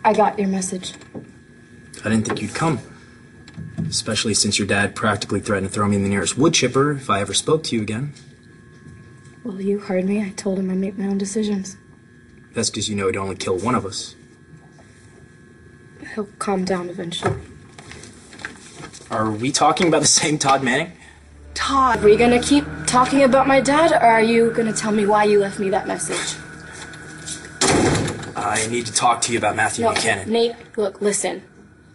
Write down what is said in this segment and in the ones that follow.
I got your message. I didn't think you'd come. Especially since your dad practically threatened to throw me in the nearest wood chipper if I ever spoke to you again. Well, you heard me. I told him I make my own decisions. That's because you know he'd only kill one of us. He'll calm down eventually. Are we talking about the same Todd Manning? Todd! Are we gonna keep talking about my dad, or are you gonna tell me why you left me that message? I need to talk to you about Matthew Buchanan. Nate, look, listen.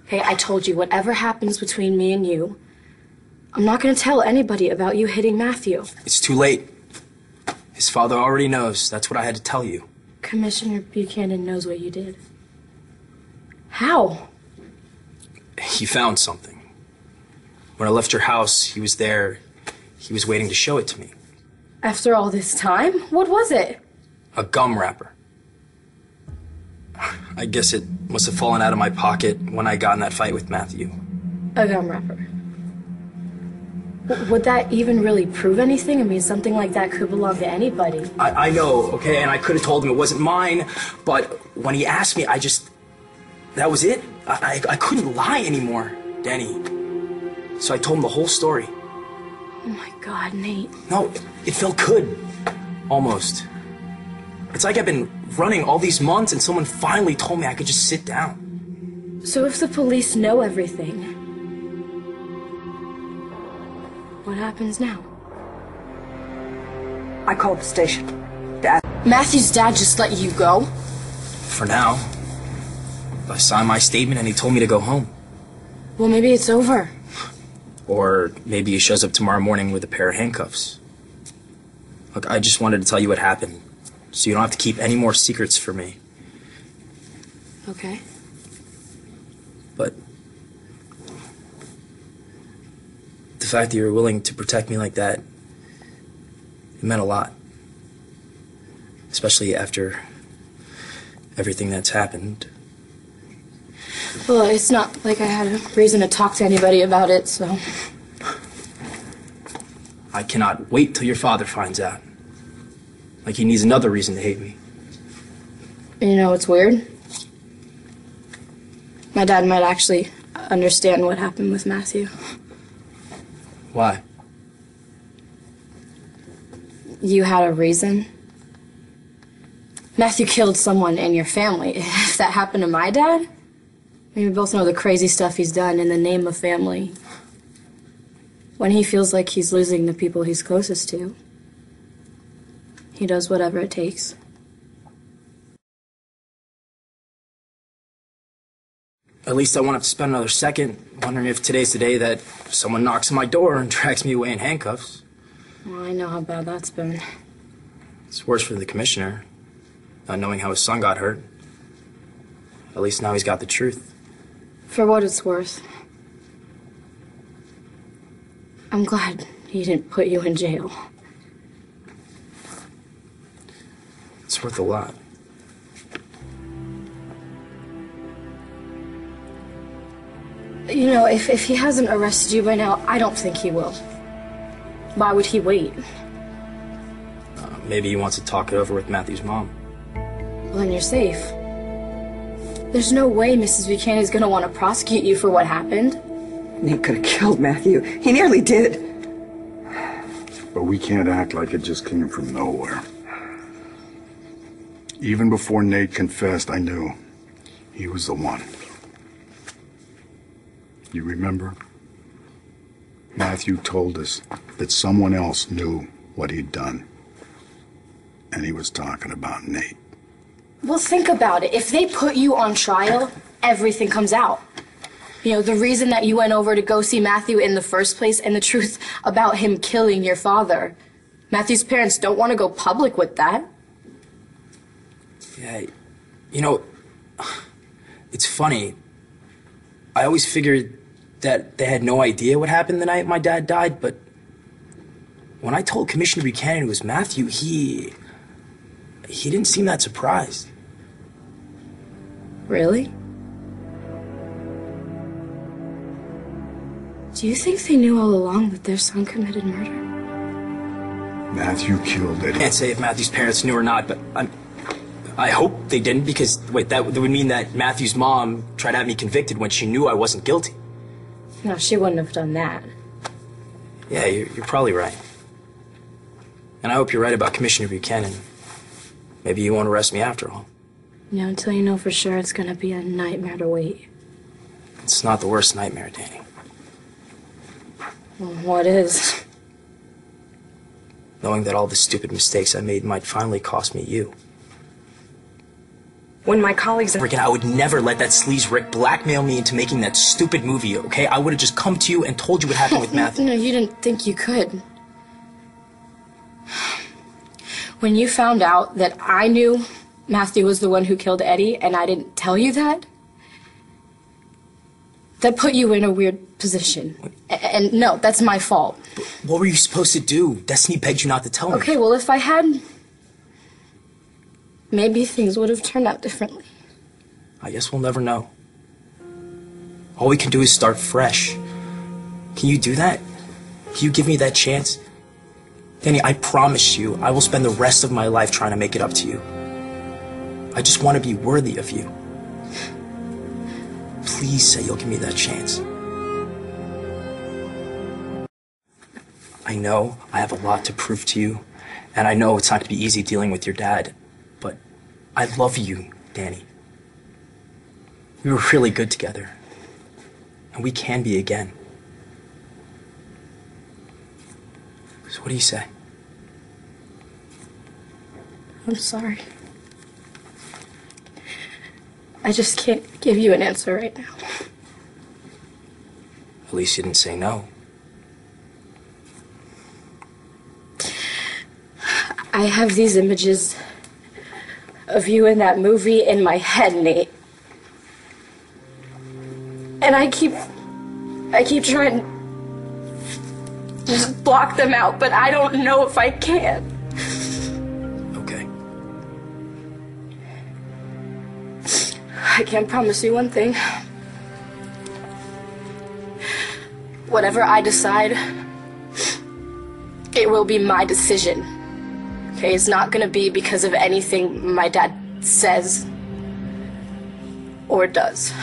Okay, I told you, whatever happens between me and you, I'm not gonna tell anybody about you hitting Matthew. It's too late. His father already knows. That's what I had to tell you. Commissioner Buchanan knows what you did. How? He found something. When I left your house, he was there. He was waiting to show it to me. After all this time? What was it? A gum wrapper. I guess it must have fallen out of my pocket when I got in that fight with Matthew. A gum wrapper. Would that even really prove anything? I mean, something like that could belong to anybody. I know, okay, and I could have told him it wasn't mine, but when he asked me, that was it. I couldn't lie anymore, Dani. So I told him the whole story. Oh my God, Nate. No, it felt good. Almost. It's like I've been running all these months and someone finally told me I could just sit down. So if the police know everything, what happens now? I called the station. Matthew's dad just let you go? For now. I signed my statement and he told me to go home. Well, maybe it's over. Or maybe he shows up tomorrow morning with a pair of handcuffs. Look, I just wanted to tell you what happened, so you don't have to keep any more secrets from me. Okay. But the fact that you were willing to protect me like that, it meant a lot. Especially after everything that's happened. Well, it's not like I had a reason to talk to anybody about it, so... I cannot wait till your father finds out. Like he needs another reason to hate me. You know what's weird? My dad might actually understand what happened with Matthew. Why? You had a reason? Matthew killed someone in your family. If that happened to my dad... I mean, we both know the crazy stuff he's done in the name of family. When he feels like he's losing the people he's closest to, he does whatever it takes. At least I won't have to spend another second wondering if today's the day that someone knocks on my door and drags me away in handcuffs. Well, I know how bad that's been. It's worse for the commissioner, not knowing how his son got hurt. At least now he's got the truth. For what it's worth, I'm glad he didn't put you in jail. It's worth a lot. You know, if he hasn't arrested you by now, I don't think he will. Why would he wait? Maybe he wants to talk it over with Matthew's mom. Well, then you're safe. There's no way Mrs. Buchanan is going to want to prosecute you for what happened. Nate could have killed Matthew. He nearly did. But we can't act like it just came from nowhere. Even before Nate confessed, I knew he was the one. You remember? Matthew told us that someone else knew what he'd done. And he was talking about Nate. Well, think about it. If they put you on trial, everything comes out. You know, the reason that you went over to go see Matthew in the first place and the truth about him killing your father. Matthew's parents don't want to go public with that. Yeah, you know, it's funny. I always figured that they had no idea what happened the night my dad died, but when I told Commissioner Buchanan it was Matthew, he didn't seem that surprised. Really? Do you think they knew all along that their son committed murder? Matthew killed Eddie. I can't say if Matthew's parents knew or not, but I hope they didn't, because, wait, that would mean that Matthew's mom tried to have me convicted when she knew I wasn't guilty. No, she wouldn't have done that. Yeah, you're probably right. And I hope you're right about Commissioner Buchanan. Maybe you won't arrest me after all. You know, until you know for sure, it's gonna be a nightmare to wait. It's not the worst nightmare, Danny. Well, what is? Knowing that all the stupid mistakes I made might finally cost me you. When my colleagues... Again, I would never let that sleaze Rick blackmail me into making that stupid movie, okay? I would have just come to you and told you what happened with Matthew. No, you didn't think you could. When you found out that I knew Matthew was the one who killed Eddie and I didn't tell you that put you in a weird position. And no, that's my fault. But what were you supposed to do? Destiny begged you not to tell me. Okay, well, if I had, maybe things would have turned out differently. I guess we'll never know. All we can do is start fresh. Can you do that? Can you give me that chance? Danny, I promise you, I will spend the rest of my life trying to make it up to you. I just want to be worthy of you. Please say you'll give me that chance. I know I have a lot to prove to you, and I know it's not going to be easy dealing with your dad, but I love you, Danny. We were really good together, and we can be again. So what do you say? I'm sorry. I just can't give you an answer right now. At least you didn't say no. I have these images of you in that movie in my head, Nate. And I keep trying to just block them out, but I don't know if I can. Okay. I can promise you one thing. Whatever I decide, it will be my decision. Okay, it's not gonna be because of anything my dad says or does.